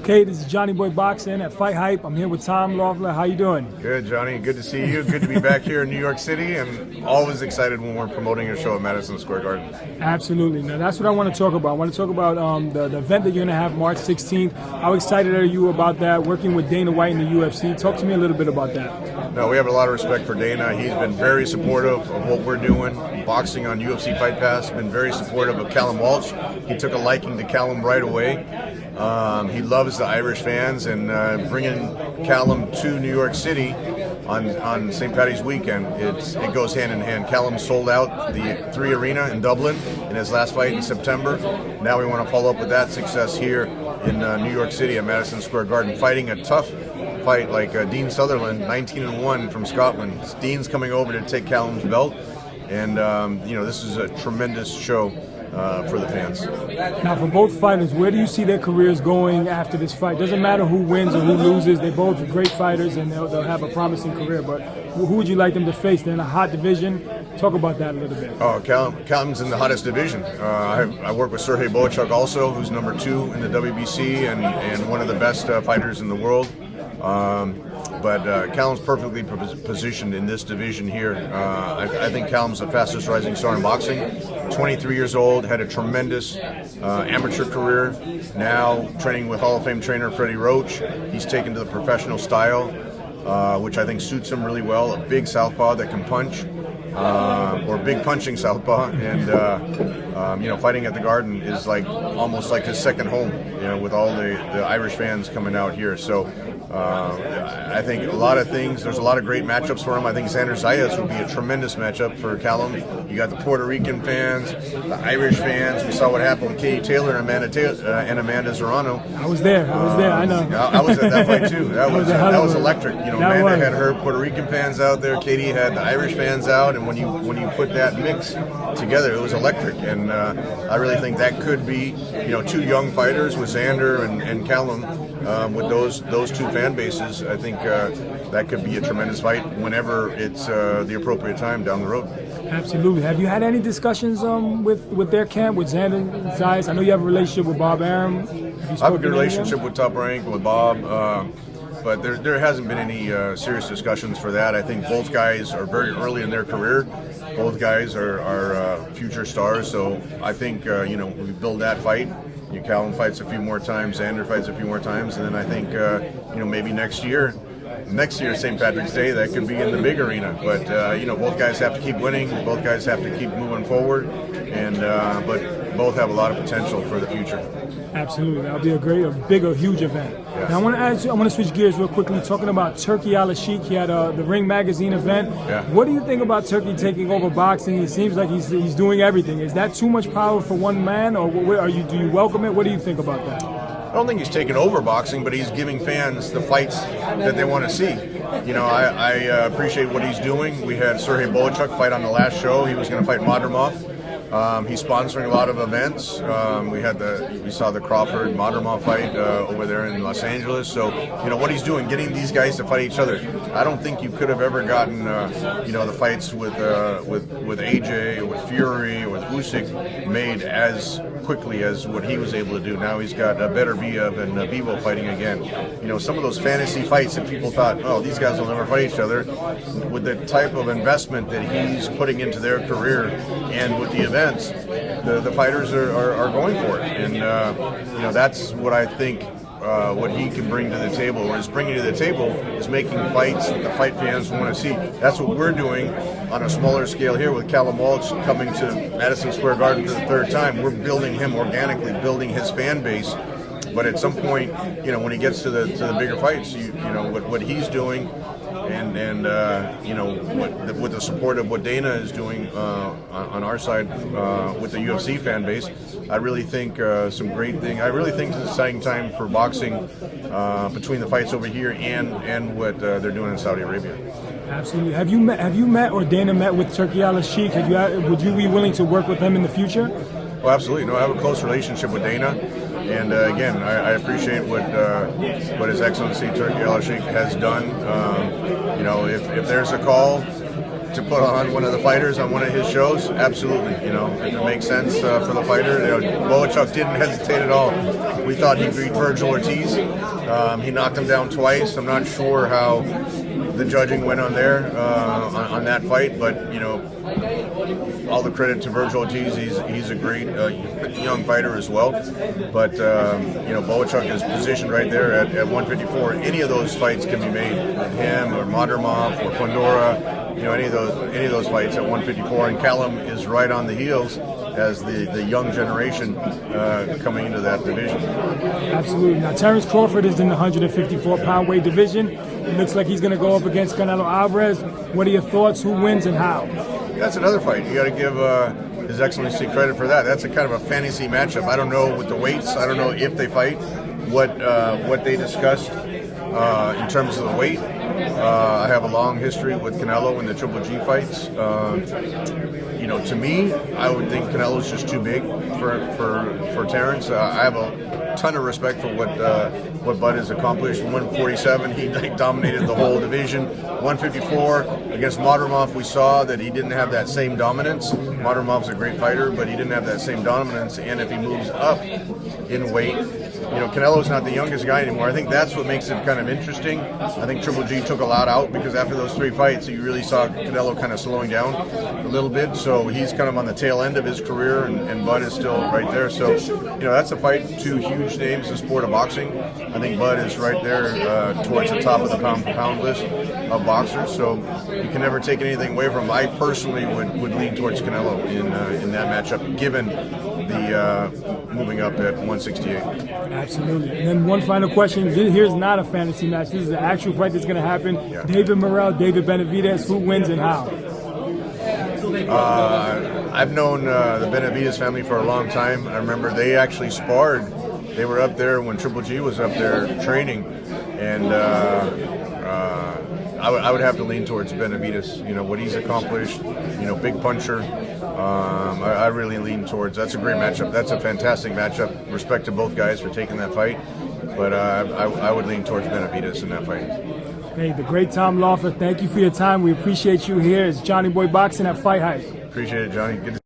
Okay, this is Johnny Boy Boxing at FightHype. I'm here with Tom Loeffler. How you doing? Good, Johnny. Good to see you. Good to be back here in New York City, and always excited when we're promoting a show at Madison Square Garden. Absolutely. Now, that's what I want to talk about. I want to talk about the event that you're going to have March 16th. How excited are you about that, working with Dana White in the UFC? Talk to me a little bit about that. No, we have a lot of respect for Dana. He's been very supportive of what we're doing, boxing on UFC Fight Pass. Been very supportive of Callum Walsh. He took a liking to Callum right away. He loves the Irish fans, and bringing Callum to New York City on St. Paddy's weekend, it goes hand in hand. Callum sold out the 3 Arena in Dublin in his last fight in September. Now we want to follow up with that success here in New York City at Madison Square Garden, fighting a tough fight like Dean Sutherland, 19-1 from Scotland. Dean's coming over to take Callum's belt, and this is a tremendous show for the fans. Now, for both fighters, where do you see their careers going after this fight? Doesn't matter who wins or who loses. They're both great fighters, and they'll have a promising career. But who would you like them to face? They're in a hot division. Talk about that a little bit. Oh, Callum's in the hottest division. I work with Sergey Boychuk also, who's number 2 in the WBC and one of the best fighters in the world. But Callum's perfectly positioned in this division here. I think Callum's the fastest rising star in boxing. 23 years old, had a tremendous amateur career. Now training with Hall of Fame trainer Freddie Roach. He's taken to the professional style, which I think suits him really well. A big southpaw that can punch, or big punching southpaw, and fighting at the Garden is almost like his second home. With all the Irish fans coming out here. So I think a lot of things. There's a lot of great matchups for him. I think Xander Zayas would be a tremendous matchup for Callum. You got the Puerto Rican fans, the Irish fans. We saw what happened with Katie Taylor and Amanda Serrano. I was there. I know. I was at that fight too. That was electric. Amanda had her Puerto Rican fans out there. Katie had the Irish fans out, and when you put that mix together, it was electric. And I really think that could be 2 young fighters with Xander and Callum. With those 2 fan bases, I think that could be a tremendous fight whenever it's the appropriate time down the road. Absolutely. Have you had any discussions with their camp, with Xander and Zayas? I know you have a relationship with Bob Arum. I have a good relationship with Top Rank, with Bob, but there hasn't been any serious discussions for that. I think both guys are very early in their career. Both guys are future stars, so I think we build that fight. Callum fights a few more times, Xander fights a few more times, and then I think maybe next year, St. Patrick's Day, that could be in the big arena. But both guys have to keep winning. Both guys have to keep moving forward, and but both have a lot of potential for the future. Absolutely, that'll be a huge event. Yes. Now I want to switch gears real quickly, talking about Turki Al-Sheikh. He had the Ring Magazine event. Yeah. What do you think about Turki taking over boxing? It seems like he's doing everything. Is that too much power for one man, or do you welcome it? What do you think about that? I don't think he's taken over boxing, but he's giving fans the fights that they want to see. I appreciate what he's doing. We had Sergey Boychuk fight on the last show. He was going to fight Madrimov. He's sponsoring a lot of events. We saw the Crawford Madrimov fight over there in Los Angeles. So what he's doing, getting these guys to fight each other. I don't think you could have ever gotten the fights with AJ or with Fury or with Usyk made as quickly as what he was able to do. Now he's got Beterbiev and Bivol fighting again. Some of those fantasy fights that people thought, oh, these guys will never fight each other, with the type of investment that he's putting into their career and with the events, the fighters are going for it. And that's what I think what he can bring to the table, or is bringing to the table, is making fights that the fight fans want to see. That's what we're doing on a smaller scale here with Callum Walsh coming to Madison Square Garden for the 3rd time. We're building him organically, building his fan base. But at some point, when he gets to the bigger fights, what he's doing, and with the support of what Dana is doing on our side with the UFC fan base, I really think some great thing. I really think it's an exciting time for boxing between the fights over here and what they're doing in Saudi Arabia. Absolutely. Have you met or Dana met with Turki Al-Sheikh? Would you be willing to work with him in the future? Oh, absolutely. I have a close relationship with Dana. And again, I appreciate what His Excellency Turki Al-Sheikh has done. If there's a call to put on one of the fighters on one of his shows, absolutely. If it makes sense for the fighter, Boychuk didn't hesitate at all We thought he'd beat Virgil Ortiz. He knocked him down twice. I'm not sure how the judging went on there on that fight, but you know, all the credit to Virgil Ortiz. He's a great young fighter as well. But you know, Boachuk is positioned right there at 154. Any of those fights can be made with him or Madrimov or Fundora. You know, any of those fights at 154. And Callum is right on the heels as the young generation coming into that division. Absolutely. Now, Terence Crawford is in the 154-pound weight division. It looks like he's going to go up against Canelo Alvarez. What are your thoughts? Who wins and how? That's another fight. You got to give His Excellency credit for that. That's a kind of a fantasy matchup. I don't know with the weights. I don't know if they fight, what they discussed in terms of the weight. I have a long history with Canelo in the Triple G fights. You know, to me, I would think Canelo's just too big for Terence. I have a ton of respect for what Bud has accomplished. 147, he dominated the whole division. 154 against Madrimov, we saw that he didn't have that same dominance. Madrimov's a great fighter, but he didn't have that same dominance. And if he moves up in weight, you know, Canelo's not the youngest guy anymore. I think that's what makes it kind of interesting. I think Triple G took a lot out because after those 3 fights, you really saw Canelo kind of slowing down a little bit. So he's kind of on the tail end of his career, and Bud is still right there. So, you know, that's a fight, 2 huge names in the sport of boxing. I think Bud is right there towards the top of the pound-for-pound list of boxers. So you can never take anything away from him. I personally would lean towards Canelo in that matchup, given the moving up at 168. Absolutely. And then one final question. Here's not a fantasy match. This is an actual fight that's going to happen. Yeah. David Morrell, David Benavidez. Who wins and how? I've known the Benavidez family for a long time. I remember they actually sparred. They were up there when Triple G was up there training, and I would have to lean towards Benavidez. You know, what he's accomplished, you know, big puncher. I really lean towards. That's a great matchup. That's a fantastic matchup. Respect to both guys for taking that fight, but I would lean towards Benavidez in that fight. Hey, the great Tom Loeffler, thank you for your time. We appreciate you here. It's Johnny Boy Boxing at FightHype. Appreciate it, Johnny. Good to